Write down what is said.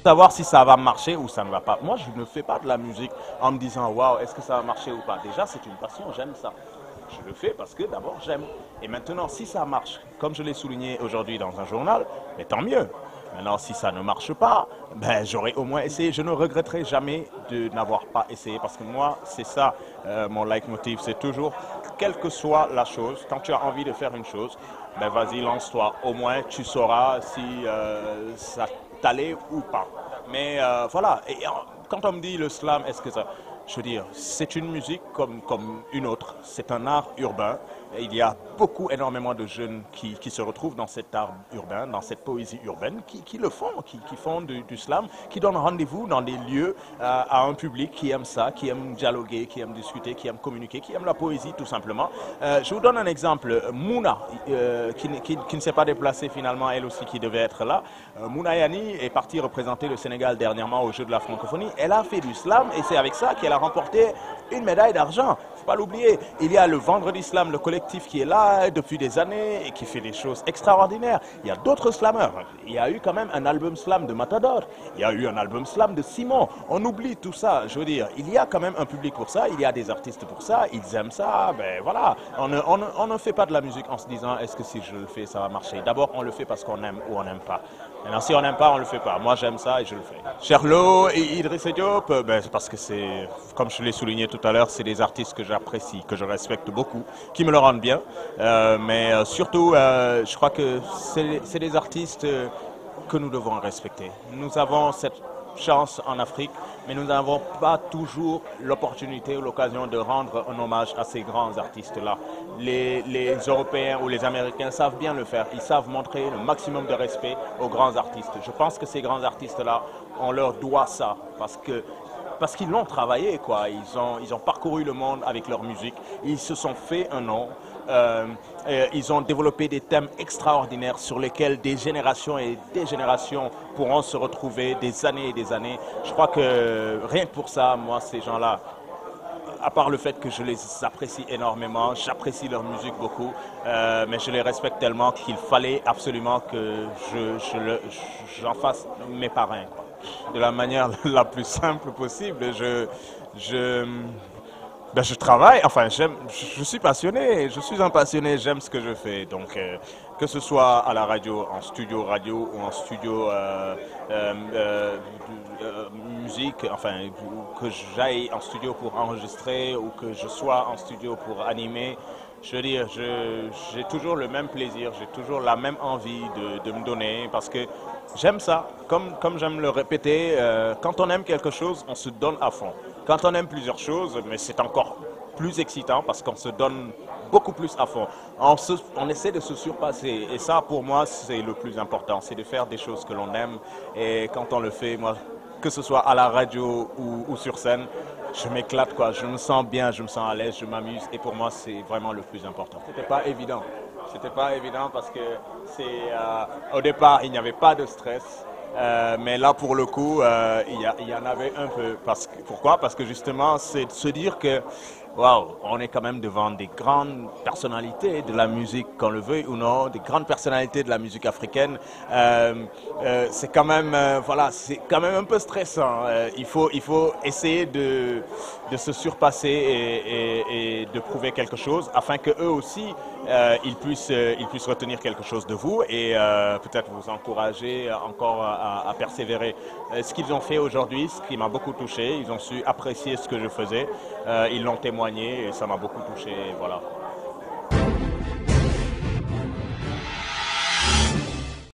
savoir si ça va marcher ou ça ne va pas. Moi, je ne fais pas de la musique en me disant, waouh, est-ce que ça va marcher ou pas. Déjà, c'est une passion, j'aime ça. Je le fais parce que d'abord j'aime. Et maintenant, si ça marche, comme je l'ai souligné aujourd'hui dans un journal, mais tant mieux. Maintenant, si ça ne marche pas, ben, j'aurais au moins essayé. Je ne regretterai jamais de n'avoir pas essayé parce que moi, c'est ça, mon leitmotiv. C'est toujours, quelle que soit la chose, quand tu as envie de faire une chose, ben, vas-y, lance-toi. Au moins, tu sauras si ça t'allait ou pas. Mais voilà, et quand on me dit le slam, est-ce que ça... Je veux dire, c'est une musique comme une autre. C'est un art urbain. Et il y a beaucoup, énormément de jeunes qui se retrouvent dans cet art urbain, dans cette poésie urbaine, qui le font, qui font du slam, qui donnent rendez-vous dans des lieux à un public qui aime ça, qui aime dialoguer, qui aime discuter, qui aime communiquer, qui aime la poésie tout simplement. Je vous donne un exemple. Mouna, qui ne s'est pas déplacée finalement, elle aussi qui devait être là. Mouna Yani est partie représenter le Sénégal dernièrement aux Jeux de la francophonie. Elle a fait du slam et c'est avec ça qu'elle a remporté une médaille d'argent. Il ne faut pas l'oublier. Il y a le Vendredi Slam, le collectif qui est là depuis des années et qui fait des choses extraordinaires. Il y a d'autres slammeurs. Il y a eu quand même un album slam de Matador. Il y a eu un album slam de Simon. On oublie tout ça. Je veux dire, il y a quand même un public pour ça. Il y a des artistes pour ça. Ils aiment ça. Ben voilà. On ne fait pas de la musique en se disant est-ce que si je le fais, ça va marcher. D'abord, on le fait parce qu'on aime ou on n'aime pas. Maintenant, si on n'aime pas, on ne le fait pas. Moi, j'aime ça et je le fais. Cherlo et Idriss Diop, ben, c'est parce que c'est, comme je l'ai souligné tout à l'heure, c'est des artistes que j'apprécie, que je respecte beaucoup, qui me le rendent bien. Mais surtout, je crois que c'est des artistes que nous devons respecter. Nous avons cette chance en Afrique, mais nous n'avons pas toujours l'opportunité ou l'occasion de rendre un hommage à ces grands artistes-là. Les Européens ou les Américains savent bien le faire. Ils savent montrer le maximum de respect aux grands artistes. Je pense que ces grands artistes-là, on leur doit ça parce qu'ils l'ont travaillé, quoi. Ils ont parcouru le monde avec leur musique. Ils se sont fait un nom. Ils ont développé des thèmes extraordinaires sur lesquels des générations et des générations pourront se retrouver des années et des années. Je crois que rien que pour ça, moi, ces gens-là, à part le fait que je les apprécie énormément, j'apprécie leur musique beaucoup, mais je les respecte tellement qu'il fallait absolument que j'en fasse mes parrains, quoi. De la manière la plus simple possible. Ben, je travaille, enfin je suis passionné, je suis un passionné, j'aime ce que je fais. Donc que ce soit à la radio, en studio radio ou en studio musique, enfin que j'aille en studio pour enregistrer ou que je sois en studio pour animer, je veux dire, j'ai toujours le même plaisir, j'ai toujours la même envie de me donner parce que j'aime ça. Comme j'aime le répéter, quand on aime quelque chose, on se donne à fond. Quand on aime plusieurs choses, mais c'est encore plus excitant parce qu'on se donne beaucoup plus à fond. On essaie de se surpasser et ça pour moi c'est le plus important, c'est de faire des choses que l'on aime et quand on le fait, moi, que ce soit à la radio ou sur scène, je m'éclate, quoi. Je me sens bien, je me sens à l'aise, je m'amuse et pour moi c'est vraiment le plus important. C'était pas évident. C'était pas évident parce que au départ il n'y avait pas de stress. Mais là, pour le coup, il y en avait un peu. Pourquoi? Parce que justement, c'est de se dire que, waouh, on est quand même devant des grandes personnalités de la musique, qu'on le veuille ou non, des grandes personnalités de la musique africaine. C'est quand même, voilà, c'est quand même un peu stressant. Il faut essayer de se surpasser et de prouver quelque chose afin que eux aussi, ils puissent retenir quelque chose de vous et peut-être vous encourager encore à persévérer. Ce qu'ils ont fait aujourd'hui, ce qui m'a beaucoup touché, ils ont su apprécier ce que je faisais, ils l'ont témoigné et ça m'a beaucoup touché. Voilà.